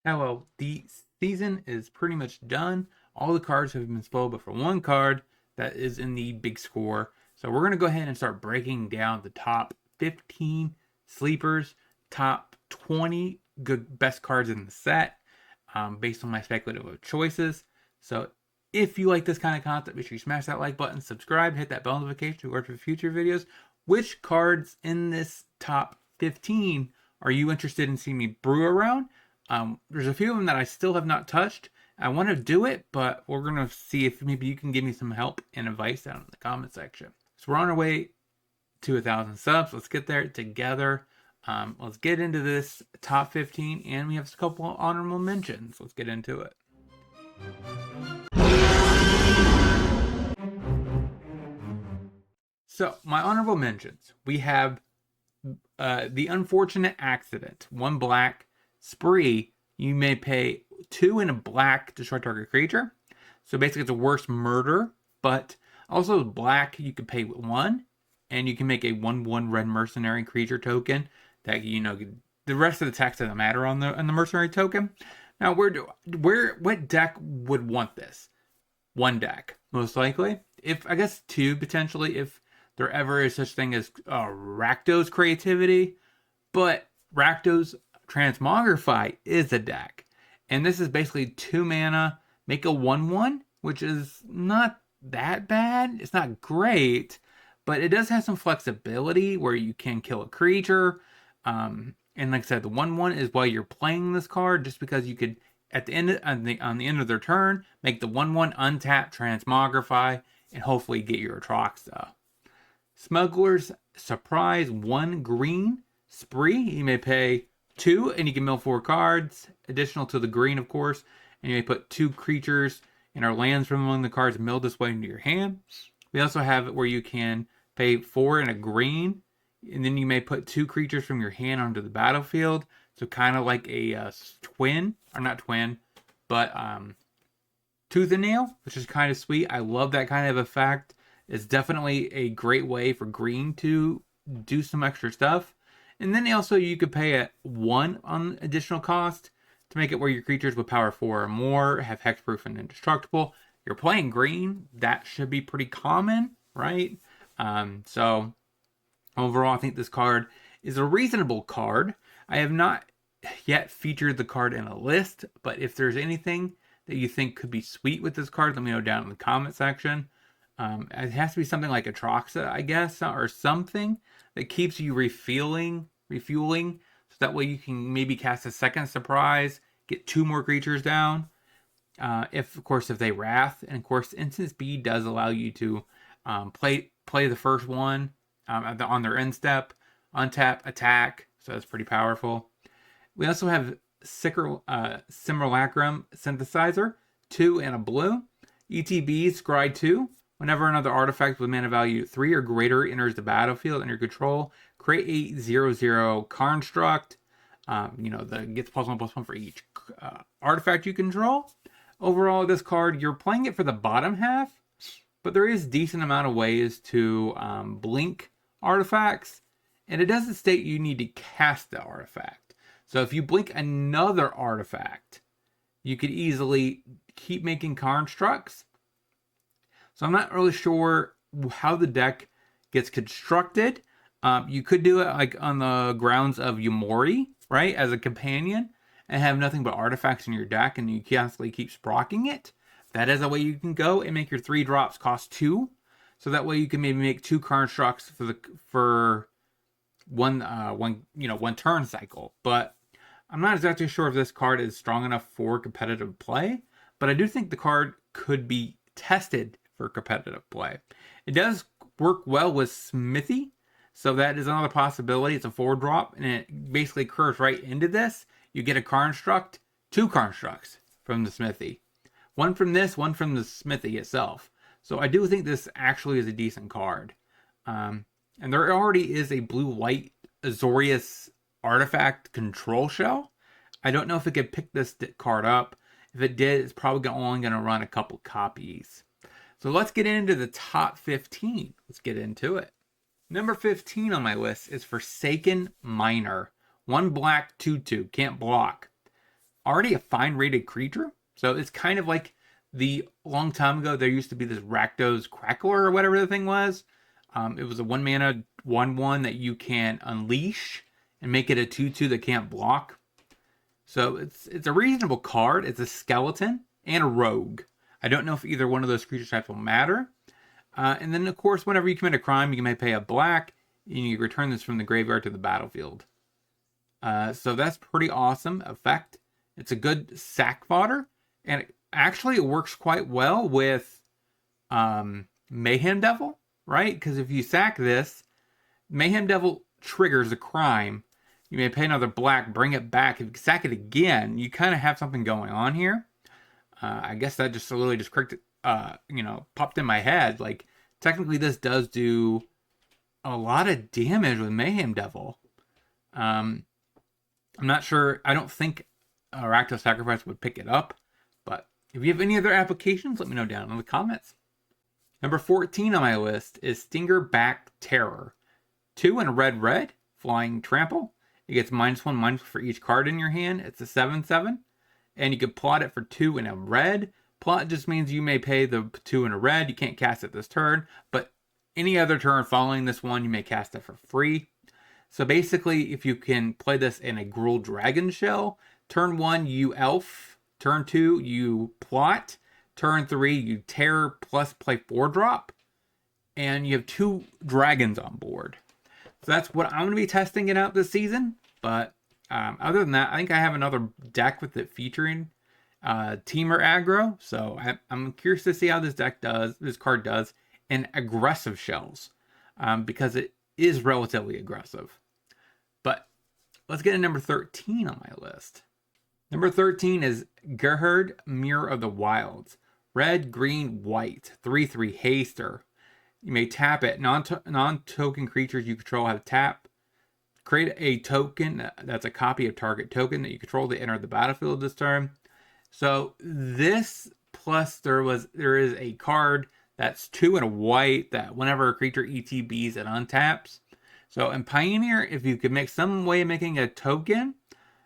Hello, the season is pretty much done. All the cards have been spoiled, but for one card that is in the big score. So we're going to go ahead and start breaking down the top 15 sleepers, top 20 good best cards in the set, based on my speculative choices. So if you like this kind of content, make sure you smash that like button, subscribe, hit that bell notification to alert for future videos. Which cards in this top 15 are you interested in seeing me brew around? There's a few of them that I still have not touched. I want to do it, but we're going to see if maybe you can give me some help and advice down in the comment section. So we're on our way to 1,000 subs. Let's get there together. Let's get into this top 15, and we have a couple of honorable mentions. Let's get into it. So my honorable mentions. We have the unfortunate accident. 1 black. Spree, you may pay 2 in a black to destroy target creature. So basically it's a worse murder, but also black you could pay 1 and you can make a 1/1 red mercenary creature token that the rest of the text doesn't matter on the mercenary token. Now what deck would want this? 1 deck, most likely. If I guess 2 potentially if there ever is such thing as Rakdos creativity, but Rakdos Transmogrify is a deck. And this is basically 2 mana, make a 1/1, which is not that bad. It's not great, but it does have some flexibility where you can kill a creature. And like I said, the 1/1 is why you're playing this card, just because you could, at the end on the end of their turn, make the 1/1 untap Transmogrify and hopefully get your Atroxa. Smuggler's Surprise, 1 green. Spree, you may pay 2 and you can mill 4 cards additional to the green, of course, and you may put 2 creatures in our lands from among the cards milled this way into your hand. We also have it where you can pay 4 and a green, and then you may put 2 creatures from your hand onto the battlefield. So kind of like a twin, or not twin, but Tooth and Nail, which is kind of sweet. I love that kind of effect. It's definitely a great way for green to do some extra stuff. And then also you could pay a 1 on additional cost to make it where your creatures with power 4 or more have hexproof and indestructible. You're playing green, that should be pretty common, right? So overall, I think this card is a reasonable card. I have not yet featured the card in a list, but if there's anything that you think could be sweet with this card, let me know down in the comment section. It has to be something like Atroxa, I guess, or something that keeps you refueling, so that way you can maybe cast a second surprise, get 2 more creatures down. Of course, if they wrath, and of course, instant speed does allow you to play the first one on their end step, untap, attack. So that's pretty powerful. We also have Simulacrum Synthesizer, 2 and a blue. ETB, Scry 2. Whenever another artifact with mana value 3 or greater enters the battlefield under your control, create a 0/0 construct. That gets +1/+1 for each artifact you control. Overall, this card, you're playing it for the bottom half, but there is a decent amount of ways to blink artifacts, and it doesn't state you need to cast the artifact. So if you blink another artifact, you could easily keep making constructs. So I'm not really sure how the deck gets constructed. You could do it like on the grounds of Yumori, right, as a companion, and have nothing but artifacts in your deck, and you constantly keep sprocking it. That is a way you can go and make your 3 drops cost 2, so that way you can maybe make 2 constructs for one turn cycle. But I'm not exactly sure if this card is strong enough for competitive play, but I do think the card could be tested for competitive play. It does work well with Smithy, so that is another possibility. It's a 4-drop, and it basically curves right into this. You get a construct, 2 constructs from the Smithy. 1 from this, 1 from the Smithy itself. So I do think this actually is a decent card. And there already is a blue-white Azorius artifact control shell. I don't know if it could pick this card up. If it did, it's probably only going to run a couple copies. So let's get into the top 15. Let's get into it. Number 15 on my list is Forsaken Miner. 1 black, 2/2. Can't block. already a fine rated creature. So it's kind of like the long time ago, there used to be this Rakdos Crackler or whatever the thing was. It was a 1 mana 1/1 that you can unleash and make it a 2/2 that can't block. So it's a reasonable card. It's a skeleton and a rogue. I don't know if either one of those creature types will matter. And then, of course, whenever you commit a crime, you may pay a black, and you return this from the graveyard to the battlefield. So that's pretty awesome effect. It's a good sack fodder, and it works quite well with Mayhem Devil, right? Because if you sack this, Mayhem Devil triggers a crime. You may pay another black, bring it back. If you sack it again, you kind of have something going on here. I guess that just literally just popped in my head. Like, technically this does do a lot of damage with Mayhem Devil. I'm not sure. I don't think Rakdos Sacrifice would pick it up. But if you have any other applications, let me know down in the comments. Number 14 on my list is Stingerback Terror. 2 and a red, flying trample. It gets -1/- for each card in your hand. It's a 7/7. And you can plot it for 2 and a red. Plot just means you may pay the 2 and a red. You can't cast it this turn. But any other turn following this one, you may cast it for free. So basically, if you can play this in a Gruul Dragon Shell, turn 1, you elf. Turn 2, you plot. Turn 3, you terror plus play 4-drop. And you have 2 dragons on board. So that's what I'm going to be testing it out this season. But other than that, I think I have another deck with it featuring Teamer aggro. So I'm curious to see how this card does in aggressive shells. Because it is relatively aggressive. But let's get to number 13 on my list. Number 13 is Gerhard, Mirror of the Wilds. Red, green, white. 3/3 haster. You may tap it. Non-token creatures you control have tap. Create a token that's a copy of target token that you control to enter the battlefield this turn. So this plus there is a card that's 2 and a white that whenever a creature ETBs it untaps. So in Pioneer, if you could make some way of making a token,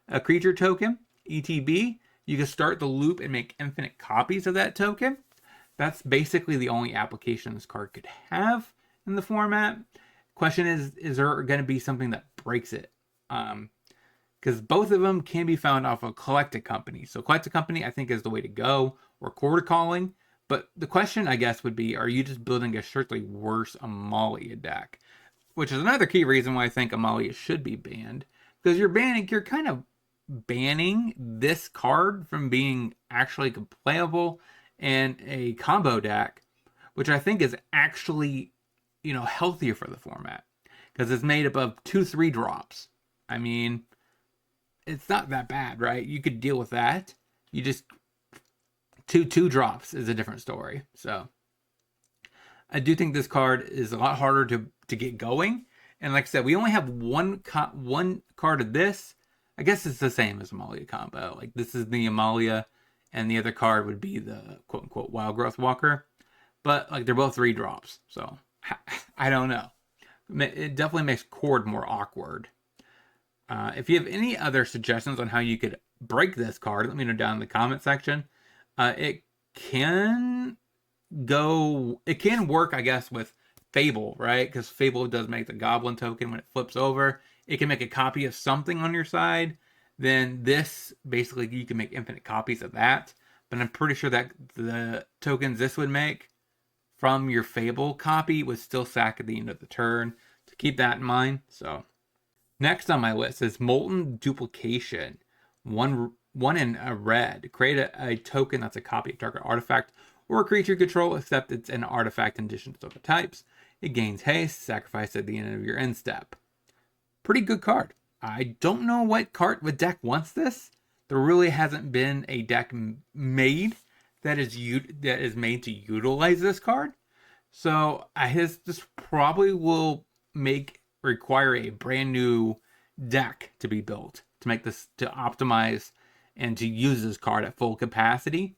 a creature token, ETB, you can start the loop and make infinite copies of that token. That's basically the only application this card could have in the format. Question is there going to be something that breaks it? Because both of them can be found off of Collect a Company. So Collect a Company, I think, is the way to go, or Quarter Calling. But the question, I guess, would be, are you just building a strictly worse Amalia deck? Which is another key reason why I think Amalia should be banned. Because you're kind of banning this card from being actually playable in a combo deck, which I think is actually, healthier for the format. Because it's made up of 2/3 drops. I mean, it's not that bad, right? You could deal with that. You just 2/2 drops is a different story. So I do think this card is a lot harder to get going. And like I said, we only have one card of this. I guess it's the same as Amalia combo. Like, this is the Amalia, and the other card would be the quote-unquote Wild Growth Walker. But, like, they're both 3 drops. So, I don't know. It definitely makes Chord more awkward. If you have any other suggestions on how you could break this card, let me know down in the comment section. It can work, I guess, with Fable, right? Because Fable does make the Goblin token when it flips over. It can make a copy of something on your side. Then this, basically, you can make infinite copies of that. But I'm pretty sure that the tokens this would make from your Fable copy would still sack at the end of the turn. So keep that in mind. So next on my list is Molten Duplication. One in a red. Create a token that's a copy of target artifact or a creature you control, except it's an artifact in addition to other types. It gains haste, sacrifice at the end of your end step. Pretty good card. I don't know what deck wants this. There really hasn't been a deck made that is made to utilize this card. So this probably will require a brand new deck to be built to make this, to optimize and to use this card at full capacity.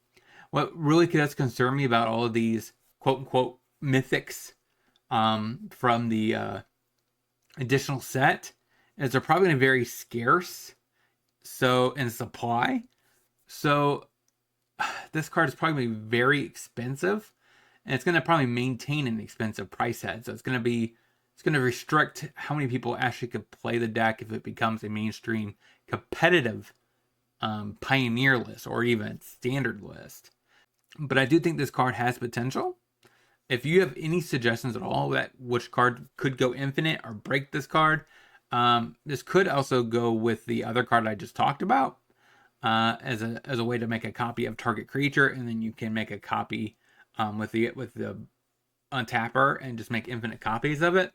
What really does concern me about all of these quote-unquote mythics from the additional set is they're probably going to be very scarce in supply. So this card is probably very expensive, and it's going to probably maintain an expensive price head. So it's going to restrict how many people actually could play the deck if it becomes a mainstream competitive pioneer list or even standard list. But I do think this card has potential. If you have any suggestions at all that which card could go infinite or break this card, this could also go with the other card I just talked about as a way to make a copy of target creature, and then you can make a copy with the untapper and just make infinite copies of it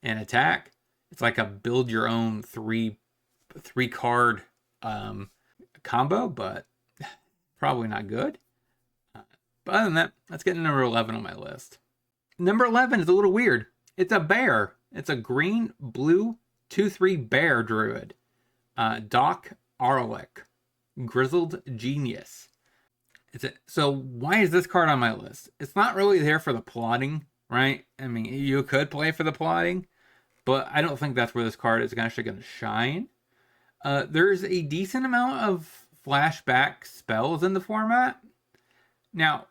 and attack. It's like a build your own three card combo, but probably not good. But other than that, let's get to number 11 on my list. Number 11 is a little weird. It's a bear. It's a green, blue, 2/3 bear druid. Doc Arlick. Grizzled Genius. So why is this card on my list? It's not really there for the plotting, right? I mean, you could play for the plotting, but I don't think that's where this card is actually going to shine. There's a decent amount of flashback spells in the format. Now,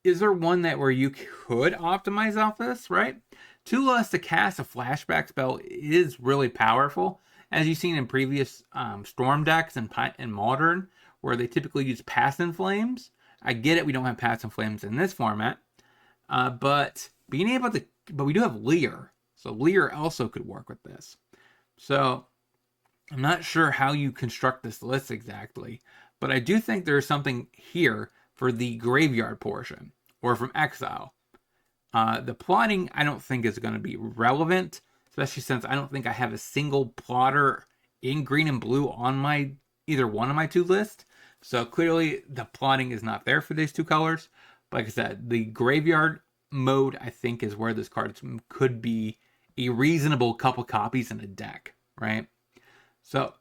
is there one that where you could optimize off this, right? 2 less to cast a flashback spell is really powerful, as you've seen in previous Storm decks and Modern, where they typically use Pass and Flames. I get it, we don't have Pass and Flames in this format, but we do have Leer, so Leer also could work with this. So I'm not sure how you construct this list exactly, but I do think there's something here for the graveyard portion, or from exile. The plotting, I don't think is going to be relevant, especially since I don't think I have a single plotter in green and blue on either one of my 2 lists. So clearly the plotting is not there for these 2 colors. But like I said, the graveyard mode, I think, is where this card could be a reasonable couple copies in a deck, right? So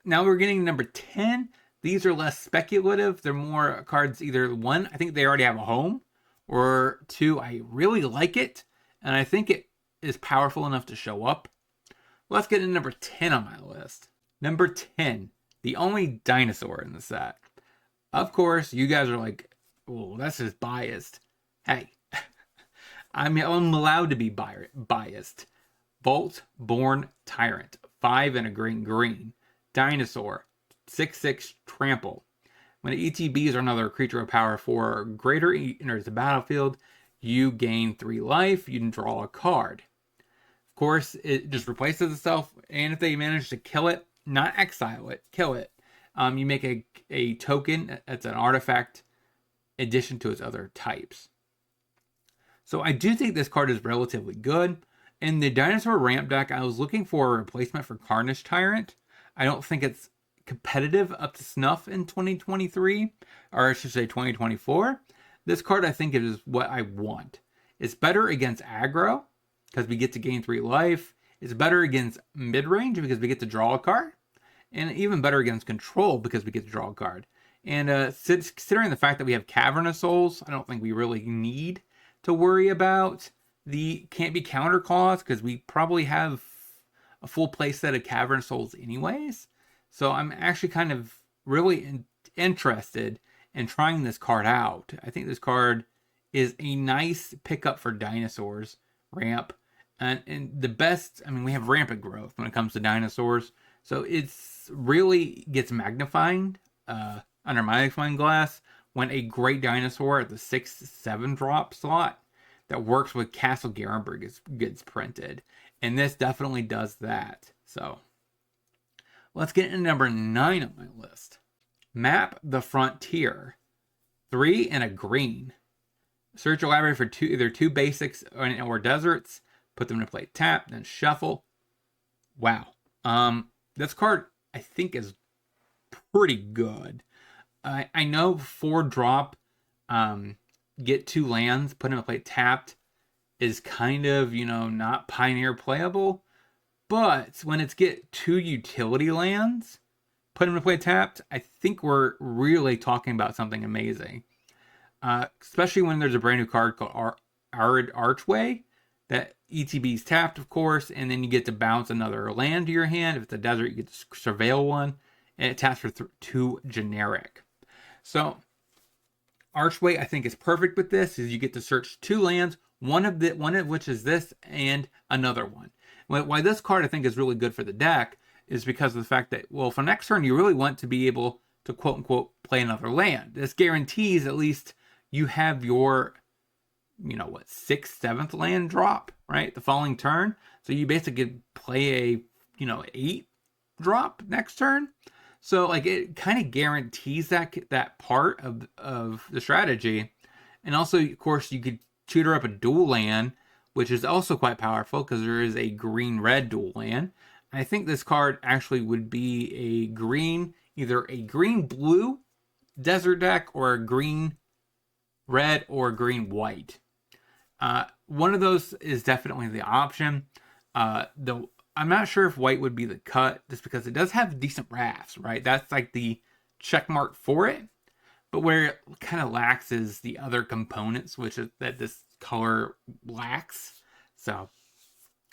now we're getting number 10. These are less speculative. They're more cards, either 1, I think they already have a home, or 2, I really like it, and I think it is powerful enough to show up. Let's get to number 10 on my list. Number 10, the only dinosaur in the set. Of course, you guys are like, oh, that's just biased. Hey, I'm allowed to be biased. Vault-born Tyrant, 5 and a green. Dinosaur, 6/6 trample. When ETBs or another creature of power 4 or greater enters the battlefield, you gain 3 life. You can draw a card. Of course, it just replaces itself, and if they manage to kill it, not exile it, kill it, you make a token that's an artifact addition to its other types. So I do think this card is relatively good. In the Dinosaur ramp deck, I was looking for a replacement for Carnage Tyrant. I don't think it's competitive up to snuff in 2023, or I should say 2024. This card, I think, is what I want. It's better against aggro because we get to gain 3 life. It's better against mid-range because we get to draw a card, and even better against control because we get to draw a card. And considering the fact that we have Cavernous Souls, I don't think we really need to worry about the can't be counter clause because we probably have a full play set of Cavernous Souls anyways. So I'm actually kind of really interested in trying this card out. I think this card is a nice pickup for dinosaurs ramp. And the best, I mean, we have rampant growth when it comes to dinosaurs. So it's really gets magnifying under magnifying glass when a great dinosaur at the 6/7 drop slot that works with Castle Garenberg gets printed. And this definitely does that. So let's get into number 9 on my list. Map the Frontier. 3 and a green. Search your library for either 2 basics or deserts. Put them into play tap, then shuffle. Wow. This card, I think, is pretty good. I know 4 drop, get 2 lands, put them into play tapped, is kind of, not Pioneer playable. But when it's get 2 utility lands, put them to play tapped, I think we're really talking about something amazing. Especially when there's a brand new card called Arid Archway that ETB's tapped, of course, and then you get to bounce another land to your hand. If it's a desert, you get to surveil one, and it taps for 2 generic. So Archway, I think, is perfect with this. Is you get to search 2 lands, one of which is this, and another one. Why this card I think is really good for the deck is because of the fact that, well, for next turn you really want to be able to quote unquote play another land. This guarantees at least you have your, 6th, 7th land drop, right? The following turn. So you basically play a, 8 drop next turn. So like it kind of guarantees that part of the strategy. And also, of course, you could tutor up a dual land, which is also quite powerful because there is a green-red dual land. I think this card actually would be a green, either a green-blue desert deck or a green-red or green-white. One of those is definitely the option. I'm not sure if white would be the cut, just because it does have decent rafts, right? That's like the check mark for it. But where it kind of lacks is the other components, which is that this color lacks. So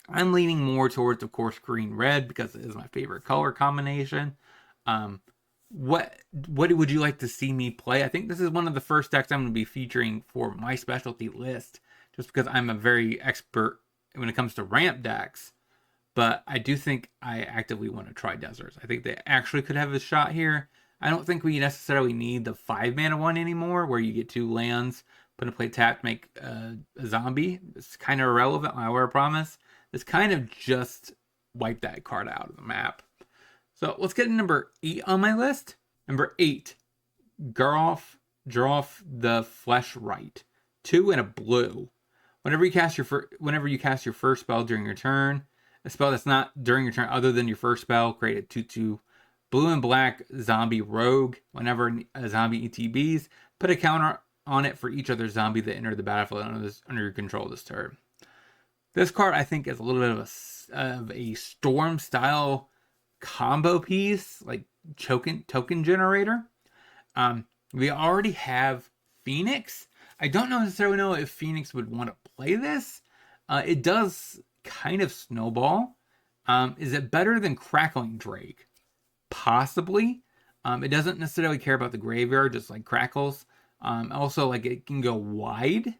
I'm leaning more towards, of course, green-red because it is my favorite color combination. What would you like to see me play? I think this is one of the first decks I'm going to be featuring for my specialty list, just because I'm a very expert when it comes to ramp decks. But I do think I actively want to try deserts. I think they actually could have a shot here. I don't think we necessarily need the 5 mana one anymore, where you get 2 lands, put in play tap, make a zombie. It's kind of irrelevant, I wear a promise. This kind of just wiped that card out of the map. So let's get to number 8 on my list. Number 8, draw off the Flesh Right. 2 and a blue. Whenever you cast your first spell during your turn, a spell that's not during your turn other than your first spell, create a 2/2 blue and black zombie rogue. Whenever a zombie ETBs, put a counter on it for each other zombie that entered the battlefield under your control this turn. This card, I think, is a little bit of a storm style combo piece, like token generator. We already have Phoenix. I don't necessarily know if Phoenix would want to play this. It does kind of snowball. Is it better than Crackling Drake? Possibly. It doesn't necessarily care about the graveyard, just like Crackles. Also, like, it can go wide,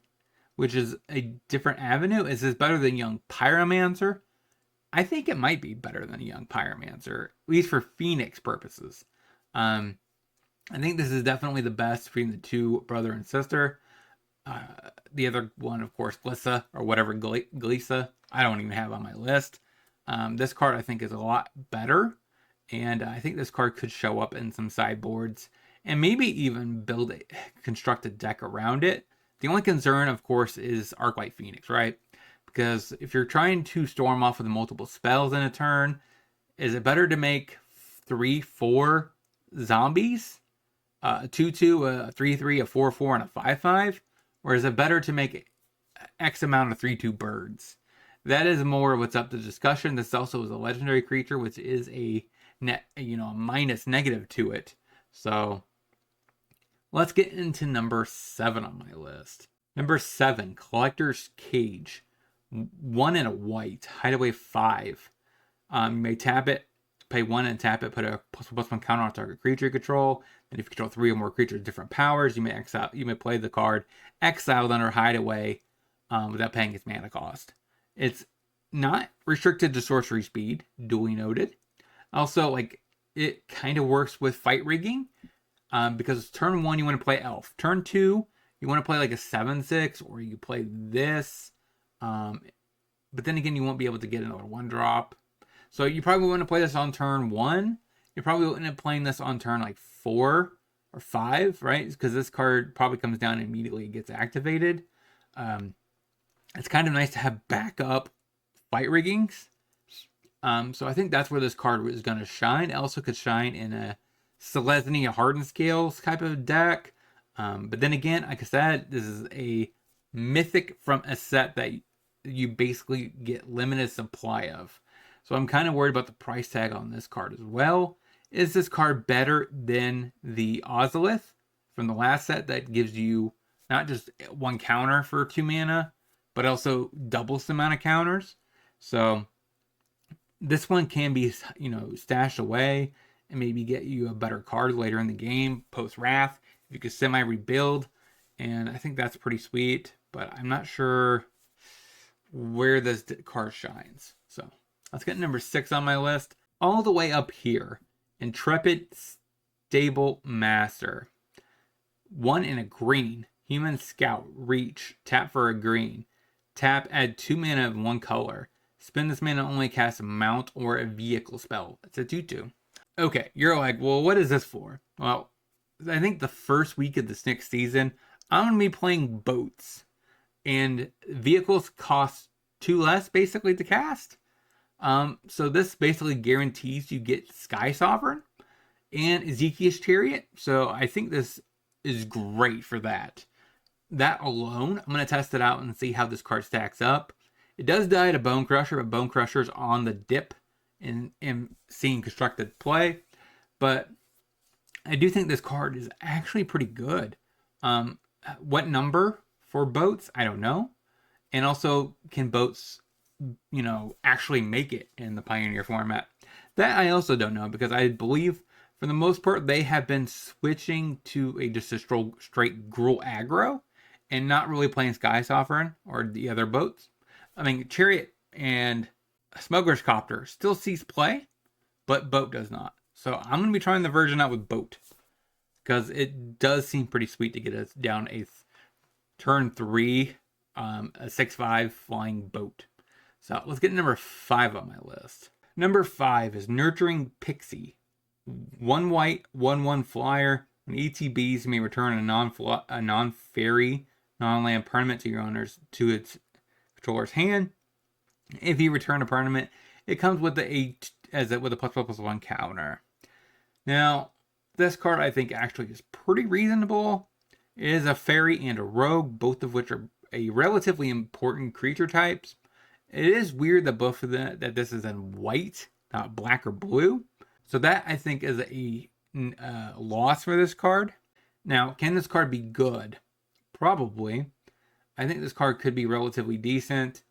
which is a different avenue. Is this better than Young Pyromancer? I think it might be better than a Young Pyromancer, at least for Phoenix purposes. I think this is definitely the best between the two, brother and sister. The other one, of course, Glissa, or whatever Glissa, I don't even have on my list. This card, I think, is a lot better. And I think this card could show up in some sideboards and maybe even construct a deck around it. The only concern, of course, is Arclight Phoenix, right? Because if you're trying to storm off with multiple spells in a turn, is it better to make 3/4 zombies? A 2/2, a 3/3, a 4/4, and a 5/5? Or is it better to make X amount of 3/2 birds? That is more what's up to discussion. This also is a legendary creature, which is a minus negative to it. So let's get into number 7 on my list. Number 7, Collector's Cage. 1 and a white, hideaway 5. You may tap it, pay 1 and tap it, put a +1/+1 counter on target creature you control. And if you control 3 or more creatures with different powers, you may play the card exiled under hideaway without paying its mana cost. It's not restricted to sorcery speed, duly noted. Also, like, it kind of works with fight rigging, because turn 1 you want to play Elf. Turn 2 you want to play like a 7/6, or you play this. But then again, you won't be able to get another 1-drop. So you probably want to play this on turn 1. You're probably going to end up playing this on turn like 4 or 5, right? Because this card probably comes down and immediately gets activated. It's kind of nice to have backup fight riggings. So I think that's where this card is going to shine. It also could shine in a Selesnya Hardened Scales type of deck. But then again, like I said, this is a mythic from a set that you basically get limited supply of. So I'm kind of worried about the price tag on this card as well. Is this card better than the Ozolith from the last set that gives you not just 1 counter for 2 mana, but also doubles the amount of counters? So this one can be, stashed away and maybe get you a better card later in the game, post Wrath. If you could semi-rebuild, and I think that's pretty sweet, but I'm not sure where this card shines. So let's get number 6 on my list. All the way up here, Intrepid Stable Master. 1 in a green. Human Scout. Reach. Tap for a green. Tap, add 2 mana of 1 color. Spend this mana only cast a mount or a vehicle spell. It's a 2/2. Okay, you're like, well, what is this for? Well, I think the first week of this next season, I'm going to be playing boats. And vehicles cost 2 less, basically, to cast. So this basically guarantees you get Sky Sovereign and Ezekiel's Chariot. So I think this is great for that. That alone, I'm going to test it out and see how this card stacks up. It does die to Bone Crusher, but Bone Crusher's on the dip in seeing constructed play. But I do think this card is actually pretty good. What number for boats? I don't know. And also, can boats, actually make it in the Pioneer format? That I also don't know, because I believe for the most part they have been switching to just a straight Gruul aggro and not really playing Sky Sovereign or the other boats. I mean, Chariot and Smuggler's Copter still sees play, but Boat does not. So I'm going to be trying the version out with Boat, because it does seem pretty sweet to get us down a turn 3, a 6/5 flying boat. So let's get number 5 on my list. Number 5 is Nurturing Pixie. 1 white, 1/1 flyer. When ETBs, you may return a non-fairy, non-land permanent to its controller's hand. If you return a permanent, it comes with a +1/+1 counter. Now, this card I think actually is pretty reasonable. It is a fairy and a rogue, both of which are a relatively important creature types. It is weird that both of them, that this is in white, not black or blue. So that I think is a loss for this card. Now, can this card be good? Probably. I think this card could be relatively decent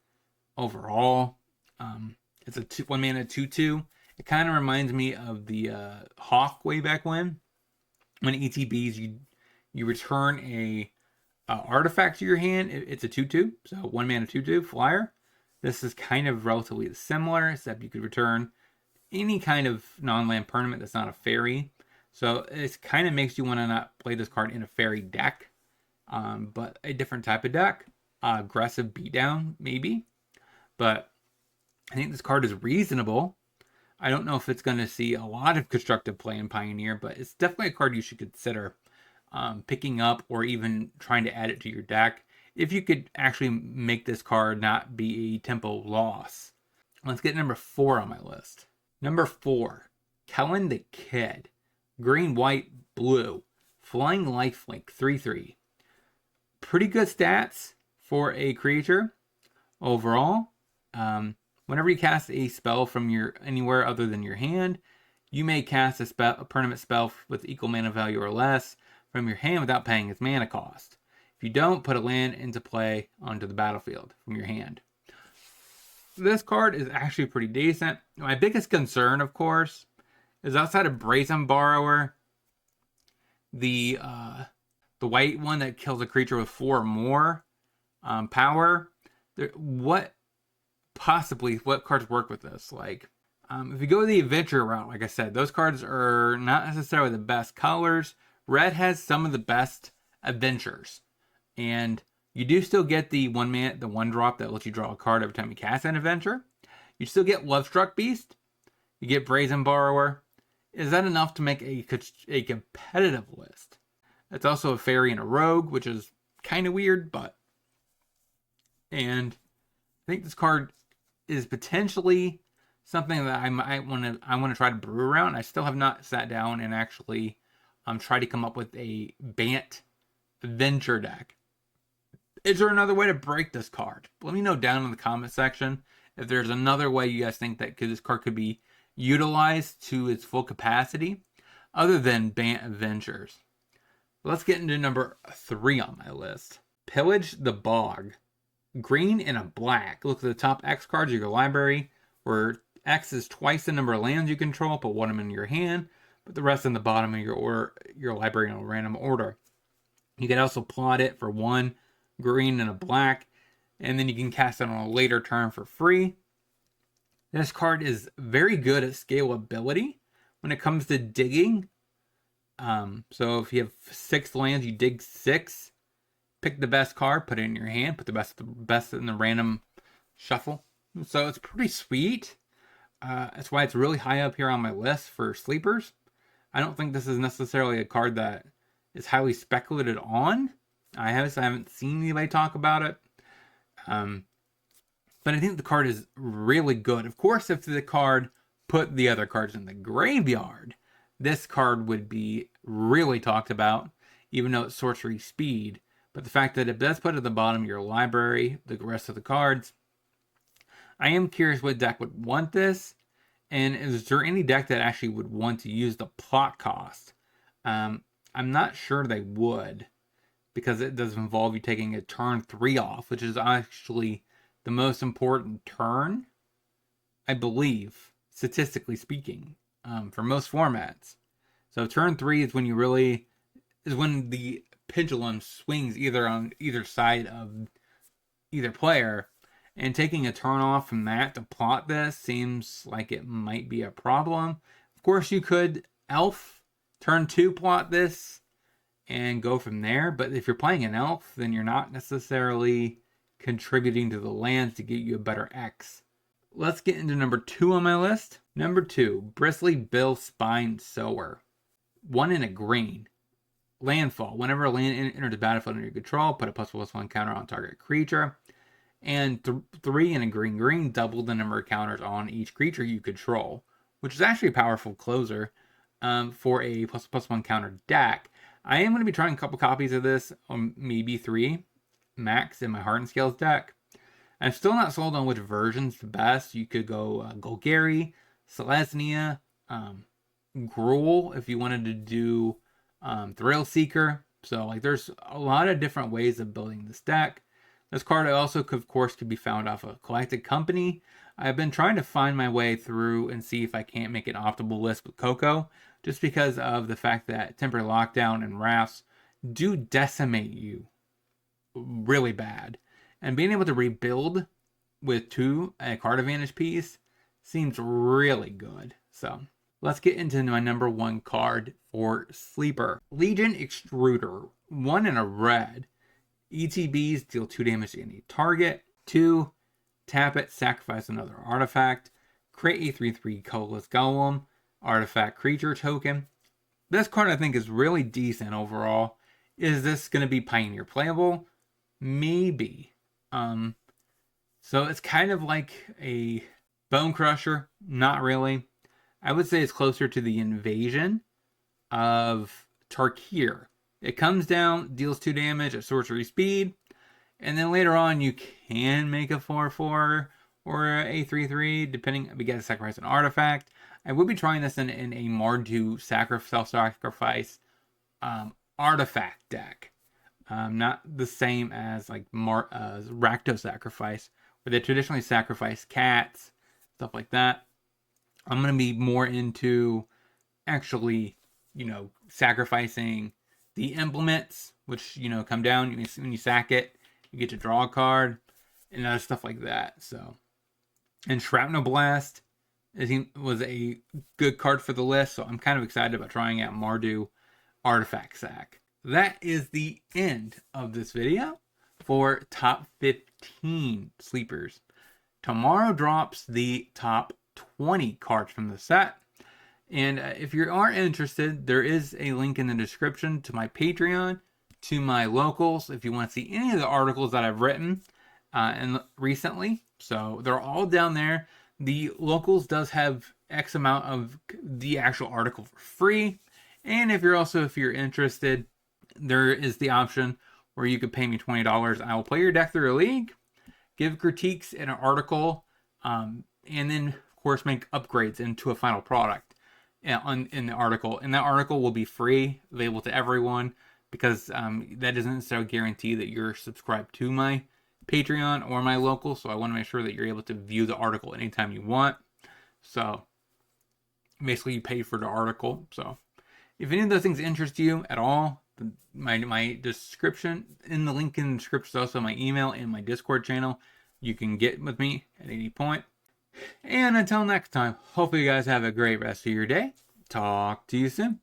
overall. It's a 1 mana 2/2. It kind of reminds me of the Hawk way back when ETBs you return a artifact to your hand. It's a 2/2, so 1 mana 2/2 flyer. This is kind of relatively similar, except you could return any kind of non-land permanent that's not a fairy. So it kind of makes you want to not play this card in a fairy deck, but a different type of deck. Aggressive beatdown, maybe. But I think this card is reasonable. I don't know if it's going to see a lot of constructive play in Pioneer, but it's definitely a card you should consider picking up or even trying to add it to your deck if you could actually make this card not be a tempo loss. Let's get number 4 on my list. Number 4, Kellen the Kid. Green, white, blue. Flying lifelink, 3/3. Pretty good stats for a creature overall. Whenever you cast a spell from anywhere other than your hand, you may cast a permanent spell with equal mana value or less from your hand without paying its mana cost. If you don't, put a land into play onto the battlefield from your hand. This card is actually pretty decent. My biggest concern, of course, is outside of Brazen Borrower, the white one that kills a creature with 4 or more power. What cards work with this? Like, if you go the adventure route, like I said, those cards are not necessarily the best colors. Red has some of the best adventures, and you do still get the 1 drop that lets you draw a card every time you cast an adventure. You still get Lovestruck Beast. You get Brazen Borrower. Is that enough to make a competitive list? It's also a fairy and a rogue, which is kind of weird, and I think this card is potentially something that I want to try to brew around. I still have not sat down and actually try to come up with a Bant adventure deck. Is there another way to break this card? Let me know down in the comment section if there's another way you guys think that this card could be utilized to its full capacity other than Bant Adventures. Let's get into number 3 on my list. Pillage the Bog. Green and a black. Look at the top X cards of your library, where X is twice the number of lands you control. Put one of them in your hand, put the rest in the bottom of your library in a random order. You can also plot it for 1 green and a black, and then you can cast it on a later turn for free. This card is very good at scalability when it comes to digging. So if you have 6 lands, you dig 6, pick the best card, put it in your hand, put the best in the random shuffle. So it's pretty sweet. That's why it's really high up here on my list for sleepers. I don't think this is necessarily a card that is highly speculated on. I haven't seen anybody talk about it. But I think the card is really good. Of course, if the card put the other cards in the graveyard, this card would be really talked about, even though it's sorcery speed. But the fact that it does put at the bottom of your library the rest of the cards, I am curious what deck would want this. And is there any deck that actually would want to use the plot cost? I'm not sure they would, because it does involve you taking a turn 3 off, which is actually the most important turn, I believe, statistically speaking, for most formats. So turn 3 is when when the pendulum swings either on either side of either player, and taking a turn off from that to plot this seems like it might be a problem. Of course, you could elf turn 2 plot this and go from there, but if you're playing an elf, then you're not necessarily contributing to the lands to get you a better X. Let's get into number 2 on my list. Number 2, Bristlebill Spine Sower. 1 in a green. Landfall. Whenever a land enters the battlefield under your control, put a +1/+1 counter on target creature. And 3 in a green, double the number of counters on each creature you control, which is actually a powerful closer for a +1/+1 counter deck. I am going to be trying a couple copies of this, maybe 3 max in my Heart and Scales deck. I'm still not sold on which version's the best. You could go Golgari, Selesnya, Gruul if you wanted to do Thrill Seeker. So like there's a lot of different ways of building this deck. This card also of course could be found off a Collected Company. I've been trying to find my way through and see if I can't make an optimal list with Coco, just because of the fact that Temporary Lockdown and Wraths do decimate you really bad. And being able to rebuild with 2 a card advantage piece seems really good. So let's get into my number 1 card for Sleeper. Legion Extruder. 1 in a red. ETBs deal 2 damage to any target. 2, tap it, sacrifice another artifact. Create a 3/3 colorless golem. Artifact creature token. This card I think is really decent overall. Is this going to be Pioneer playable? Maybe. So it's kind of like a Bone Crusher. Not really. I would say it's closer to the Invasion of Tarkir. It comes down, deals 2 damage at sorcery speed, and then later on you can make a 4/4 or a 3/3, depending. We got to sacrifice an artifact. I will be trying this in a Mardu self-sacrifice artifact deck. Not the same as like Rakdos Sacrifice, where they traditionally sacrifice cats, stuff like that. I'm going to be more into actually, sacrificing the implements, which, come down. When you sack it, you get to draw a card and other stuff like that. So, and Shrapnel Blast was a good card for the list, so I'm kind of excited about trying out Mardu Artifact Sack. That is the end of this video for top 15 sleepers. Tomorrow drops the top 20 cards from the set. And if you are interested, there is a link in the description to my Patreon, to my locals, if you want to see any of the articles that I've written recently. So they're all down there. The locals does have X amount of the actual article for free. And if you're interested, there is the option where you could pay me $20. I will play your deck through a league, give critiques in an article, and then of course make upgrades into a final product in the article. And that article will be free, available to everyone, because that doesn't necessarily guarantee that you're subscribed to my Patreon or my local. So I want to make sure that you're able to view the article anytime you want. So basically you pay for the article. So if any of those things interest you at all, My description, in the link in the description is also my email and my Discord channel. You can get with me at any point. And until next time, hopefully you guys have a great rest of your day. Talk to you soon.